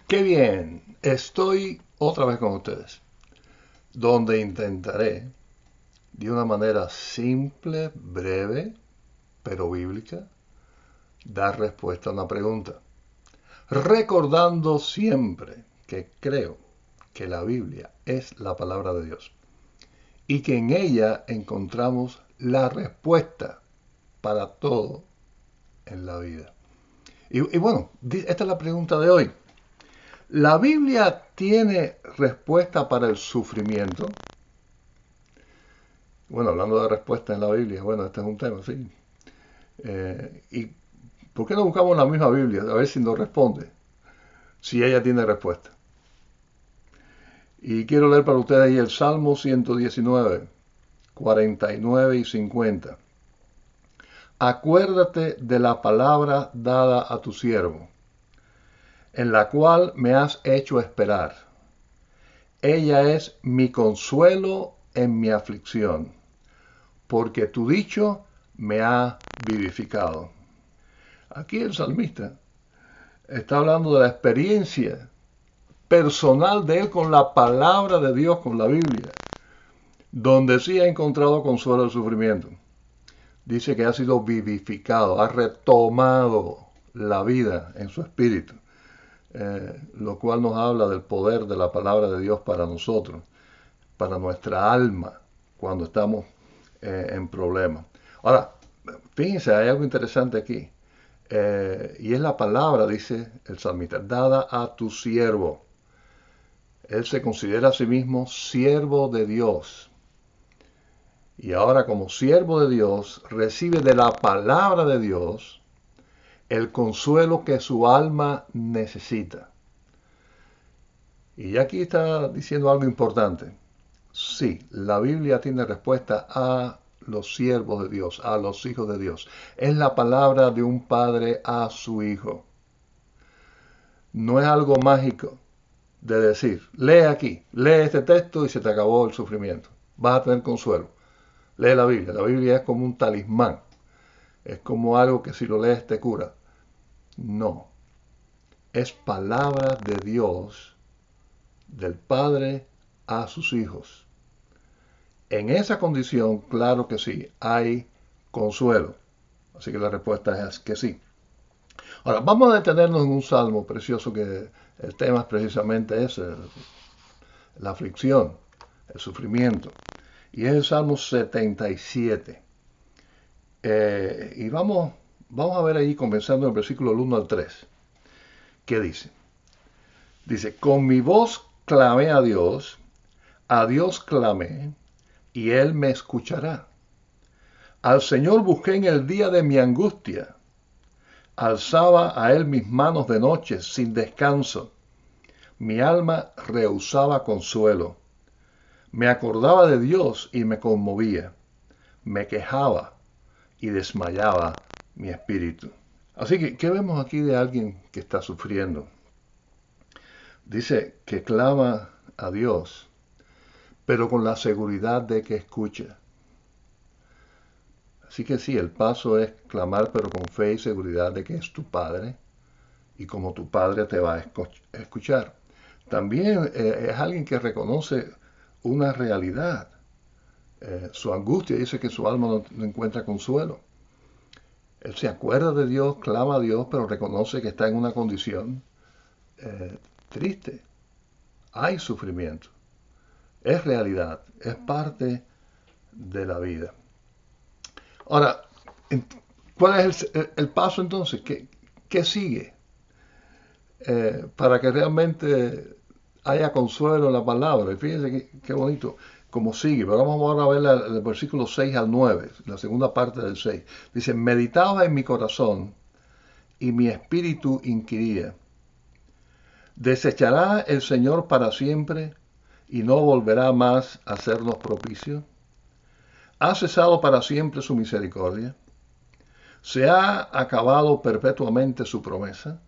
Qué bien, estoy otra vez con ustedes, donde intentaré, de una manera simple, breve, pero bíblica, dar respuesta a una pregunta, recordando siempre que creo que la Biblia es la palabra de Dios y que en ella encontramos la respuesta para todo en la vida. Y bueno, esta es la pregunta de hoy. ¿La Biblia tiene respuesta para el sufrimiento? Bueno, hablando de respuesta en la Biblia, bueno, este es un tema, sí. ¿Y por qué no buscamos la misma Biblia? A ver si nos responde, si ella tiene respuesta. Y quiero leer para ustedes ahí el Salmo 119, 49 y 50. Acuérdate de la palabra dada a tu siervo, en la cual me has hecho esperar. Ella es mi consuelo en mi aflicción, porque tu dicho me ha vivificado. Aquí el salmista está hablando de la experiencia personal de él con la palabra de Dios, con la Biblia, donde sí ha encontrado consuelo del sufrimiento. Dice que ha sido vivificado, ha retomado la vida en su espíritu, lo cual nos habla del poder de la palabra de Dios para nosotros, para nuestra alma, cuando estamos en problemas. Ahora, fíjense, hay algo interesante aquí. Y es la palabra, dice el salmista, dada a tu siervo. Él se considera a sí mismo siervo de Dios. Y ahora como siervo de Dios, recibe de la palabra de Dios el consuelo que su alma necesita. Y aquí está diciendo algo importante. Sí, la Biblia tiene respuesta a los siervos de Dios, a los hijos de Dios. Es la palabra de un padre a su hijo. No es algo mágico de decir, lee aquí, lee este texto y se te acabó el sufrimiento. Vas a tener consuelo. Lee la Biblia. La Biblia es como un talismán. Es como algo que si lo lees te cura. No. Es palabra de Dios, del Padre a sus hijos. En esa condición, claro que sí, hay consuelo. Así que la respuesta es que sí. Ahora, vamos a detenernos en un salmo precioso que el tema es precisamente ese, la aflicción, el sufrimiento. Y es el Salmo 77. Y vamos a ver ahí, comenzando en el versículo 1 al 3. ¿Qué dice? Dice, con mi voz clamé a Dios clamé, y Él me escuchará. Al Señor busqué en el día de mi angustia. Alzaba a Él mis manos de noche sin descanso. Mi alma rehusaba consuelo. Me acordaba de Dios y me conmovía. Me quejaba y desmayaba mi espíritu. Así que, ¿qué vemos aquí de alguien que está sufriendo? Dice que clama a Dios, pero con la seguridad de que escucha. Así que sí, el paso es clamar, pero con fe y seguridad de que es tu Padre, y como tu Padre te va a escuchar. También es alguien que reconoce una realidad. Su angustia dice que su alma no encuentra consuelo. Él se acuerda de Dios, clama a Dios, pero reconoce que está en una condición triste. Hay sufrimiento. Es realidad. Es parte de la vida. Ahora, ¿cuál es el paso entonces? ¿Qué sigue? Para que realmente haya consuelo en la palabra. Y fíjense qué bonito como sigue. Pero vamos ahora a ver el versículo 6 al 9, la segunda parte del 6. Dice, meditaba en mi corazón y mi espíritu inquiría. ¿Desechará el Señor para siempre y no volverá más a hacernos propicio? ¿Ha cesado para siempre su misericordia? ¿Se ha acabado perpetuamente su promesa?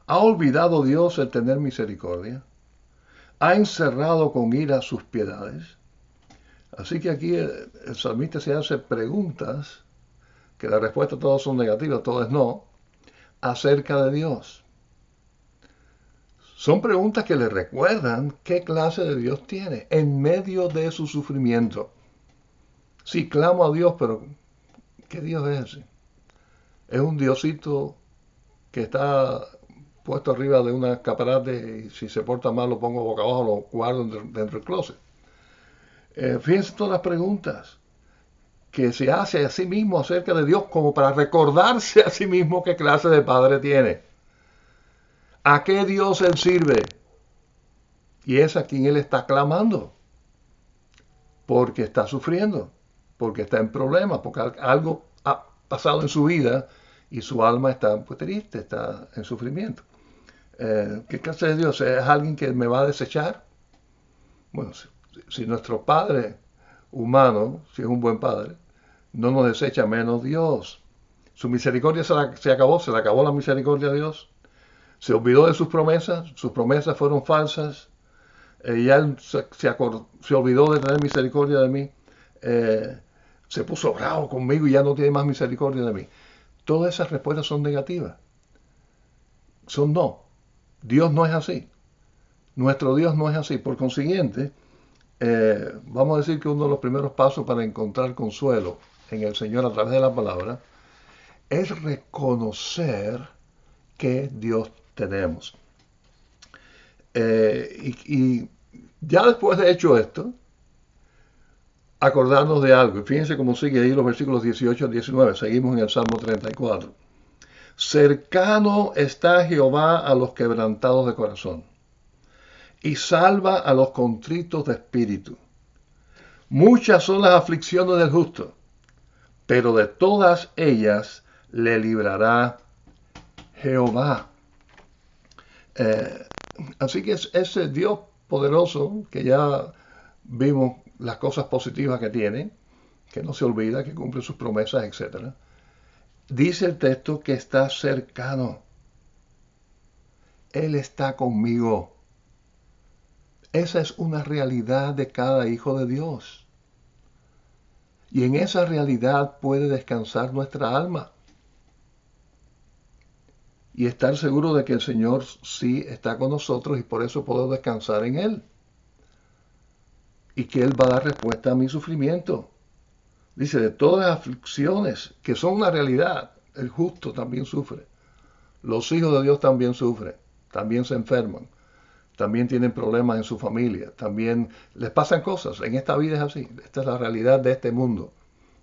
¿Ha olvidado Dios el tener misericordia? ¿Ha encerrado con ira sus piedades? Así que aquí el salmista se hace preguntas, que la respuesta todas son negativas, todo es no, acerca de Dios. Son preguntas que le recuerdan qué clase de Dios tiene en medio de su sufrimiento. Sí, clamo a Dios, pero ¿qué Dios es ese? Es un Diosito que está puesto arriba de una escaparate y si se porta mal lo pongo boca abajo, lo guardo dentro del closet. Fíjense todas las preguntas que se hace a sí mismo acerca de Dios como para recordarse a sí mismo qué clase de padre tiene. ¿A qué Dios él sirve? Y es a quien él está clamando. Porque está sufriendo, porque está en problemas, porque algo ha pasado en su vida y su alma está pues, triste, está en sufrimiento. ¿Qué clase de Dios? ¿Es alguien que me va a desechar? Bueno, si nuestro Padre humano, si es un buen Padre, no nos desecha menos Dios. Su misericordia se acabó, se le acabó la misericordia a Dios. Se olvidó de sus promesas fueron falsas. Ya él se olvidó de tener misericordia de mí. Se puso bravo conmigo y ya no tiene más misericordia de mí. Todas esas respuestas son negativas. Son no. Dios no es así. Nuestro Dios no es así. Por consiguiente, vamos a decir que uno de los primeros pasos para encontrar consuelo en el Señor a través de la palabra es reconocer que Dios tenemos. Y ya después de hecho esto, acordarnos de algo. Y fíjense cómo sigue ahí los versículos 18 al 19. Seguimos en el Salmo 34. Cercano está Jehová a los quebrantados de corazón y salva a los contritos de espíritu. Muchas son las aflicciones del justo, pero de todas ellas le librará Jehová. Así que es ese Dios poderoso que ya vimos las cosas positivas que tiene, que no se olvida, que cumple sus promesas, etc. Dice el texto que está cercano. Él está conmigo. Esa es una realidad de cada hijo de Dios. Y en esa realidad puede descansar nuestra alma. Y estar seguro de que el Señor sí está con nosotros y por eso puedo descansar en Él. Y que Él va a dar respuesta a mi sufrimiento. Dice, de todas las aflicciones que son una realidad, el justo también sufre. Los hijos de Dios también sufren, también se enferman, también tienen problemas en su familia, también les pasan cosas. En esta vida es así. Esta es la realidad de este mundo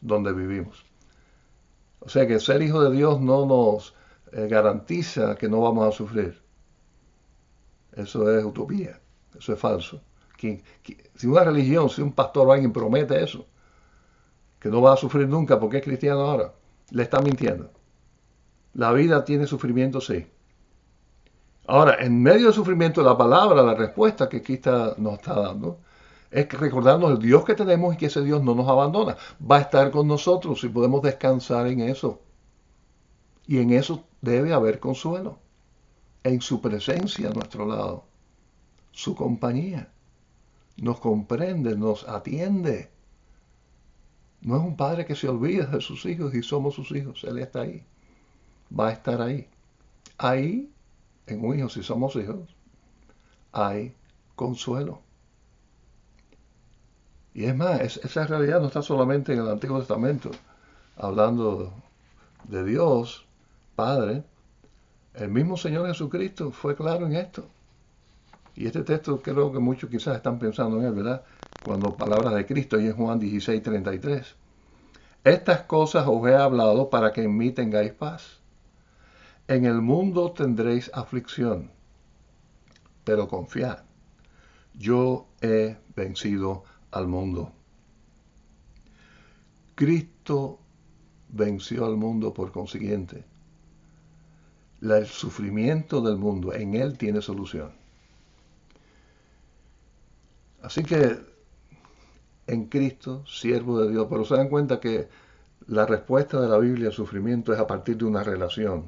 donde vivimos. O sea que ser hijo de Dios no nos garantiza que no vamos a sufrir. Eso es utopía, eso es falso. Si una religión, si un pastor o alguien promete eso, que no va a sufrir nunca porque es cristiano ahora, le está mintiendo. La vida tiene sufrimiento, sí. Ahora, en medio del sufrimiento, la palabra, la respuesta que aquí nos está dando, es recordarnos el Dios que tenemos y que ese Dios no nos abandona. Va a estar con nosotros y podemos descansar en eso. Y en eso debe haber consuelo. En su presencia a nuestro lado. Su compañía. Nos comprende, nos atiende. No es un padre que se olvida de sus hijos y somos sus hijos. Él está ahí. Va a estar ahí. Ahí, en un hijo, si somos hijos, hay consuelo. Y es más, esa realidad no está solamente en el Antiguo Testamento, hablando de Dios, Padre. El mismo Señor Jesucristo fue claro en esto. Y este texto creo que muchos quizás están pensando en él, ¿verdad? Cuando palabras de Cristo, y en Juan 16:33. Estas cosas os he hablado para que en mí tengáis paz. En el mundo tendréis aflicción, pero confiad, yo he vencido al mundo. Cristo venció al mundo por consiguiente. El sufrimiento del mundo en Él tiene solución. Así que en Cristo, siervo de Dios, pero se dan cuenta que la respuesta de la Biblia al sufrimiento es a partir de una relación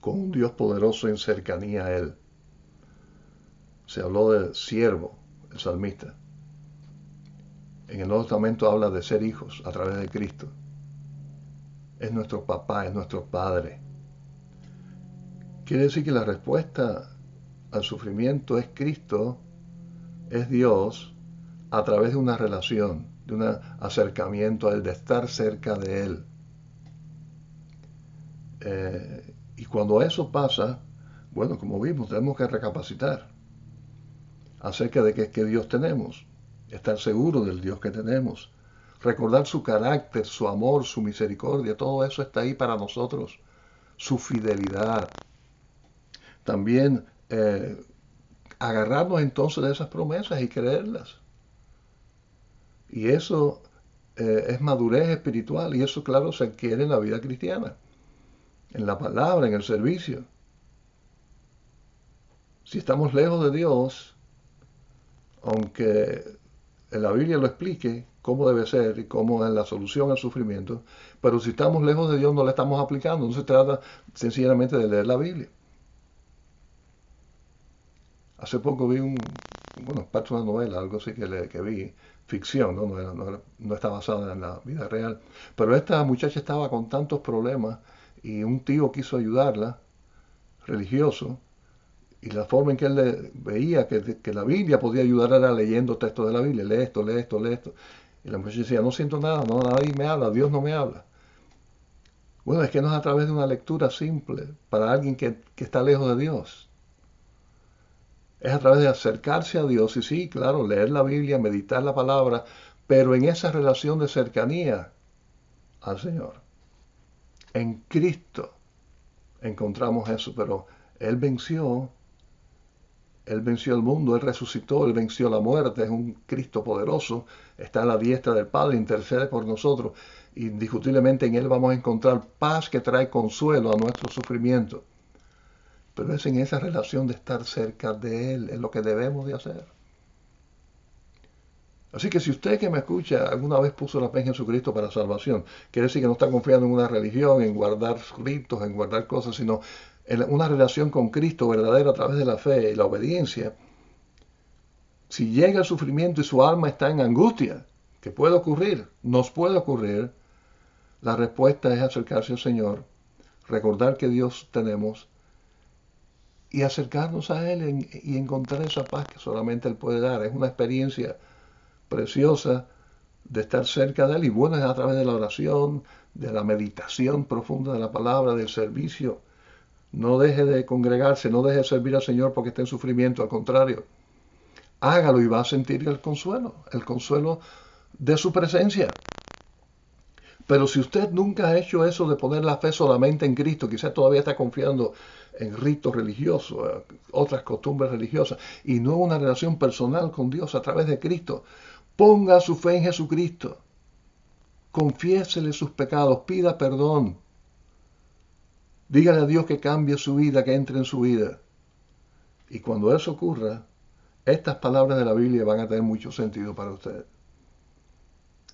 con un Dios poderoso en cercanía a Él. Se habló de siervo, el salmista. En el Nuevo Testamento habla de ser hijos a través de Cristo. Es nuestro papá, es nuestro padre. Quiere decir que la respuesta al sufrimiento es Cristo, es Dios, a través de una relación, de un acercamiento a Él, de estar cerca de Él. Y cuando eso pasa, bueno, como vimos, tenemos que recapacitar acerca de qué Dios tenemos, estar seguro del Dios que tenemos, recordar su carácter, su amor, su misericordia, todo eso está ahí para nosotros, su fidelidad. También agarrarnos entonces de esas promesas y creerlas. Y eso es madurez espiritual y eso, claro, se adquiere en la vida cristiana, en la palabra, en el servicio. Si estamos lejos de Dios, aunque en la Biblia lo explique cómo debe ser y cómo es la solución al sufrimiento, pero si estamos lejos de Dios no le estamos aplicando, no se trata sencillamente de leer la Biblia. Hace poco vi parte de una novela, algo así que vi, ficción, no está basada en la vida real, pero esta muchacha estaba con tantos problemas y un tío quiso ayudarla, religioso, y la forma en que él veía que la Biblia podía ayudar era leyendo textos de la Biblia, lee esto, lee esto, lee esto. Y la muchacha decía, no siento nada, no, nadie me habla, Dios no me habla. Bueno, es que no es a través de una lectura simple para alguien que está lejos de Dios. Es a través de acercarse a Dios y sí, claro, leer la Biblia, meditar la palabra, pero en esa relación de cercanía al Señor. En Cristo encontramos eso, pero Él venció el mundo, Él resucitó, Él venció la muerte, es un Cristo poderoso, está a la diestra del Padre, intercede por nosotros. Indiscutiblemente en Él vamos a encontrar paz que trae consuelo a nuestro sufrimiento. Pero es en esa relación de estar cerca de Él, es lo que debemos de hacer. Así que si usted que me escucha alguna vez puso la fe en Jesucristo para salvación, quiere decir que no está confiando en una religión, en guardar ritos, en guardar cosas, sino en una relación con Cristo verdadera a través de la fe y la obediencia. Si llega el sufrimiento y su alma está en angustia, que puede ocurrir, nos puede ocurrir, la respuesta es acercarse al Señor, recordar que Dios tenemos y acercarnos a Él y encontrar esa paz que solamente Él puede dar. Es una experiencia preciosa de estar cerca de Él y bueno, es a través de la oración, de la meditación profunda de la palabra, del servicio. No deje de congregarse, no deje de servir al Señor porque está en sufrimiento, al contrario. Hágalo y va a sentir el consuelo de su presencia. Pero si usted nunca ha hecho eso de poner la fe solamente en Cristo, quizás todavía está confiando en ritos religiosos, otras costumbres religiosas, y no una relación personal con Dios a través de Cristo, ponga su fe en Jesucristo. Confiésele sus pecados, pida perdón. Dígale a Dios que cambie su vida, que entre en su vida. Y cuando eso ocurra, estas palabras de la Biblia van a tener mucho sentido para usted.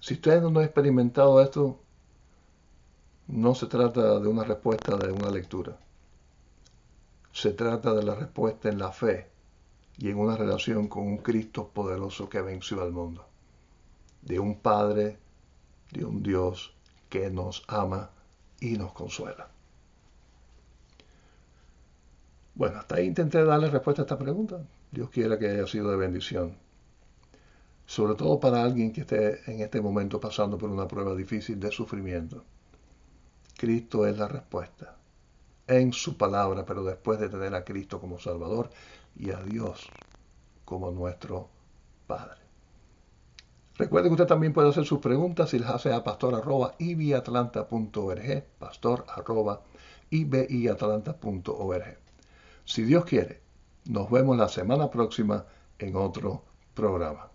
Si usted no ha experimentado esto, no se trata de una respuesta de una lectura. Se trata de la respuesta en la fe y en una relación con un Cristo poderoso que venció al mundo. De un Padre, de un Dios que nos ama y nos consuela. Bueno, hasta ahí intenté darle respuesta a esta pregunta. Dios quiera que haya sido de bendición. Sobre todo para alguien que esté en este momento pasando por una prueba difícil de sufrimiento. Cristo es la respuesta. En su palabra, pero después de tener a Cristo como Salvador y a Dios como nuestro Padre. Recuerde que usted también puede hacer sus preguntas y las hace a pastor@ibiatlanta.org, pastor@ibiatlanta.org. Si Dios quiere, nos vemos la semana próxima en otro programa.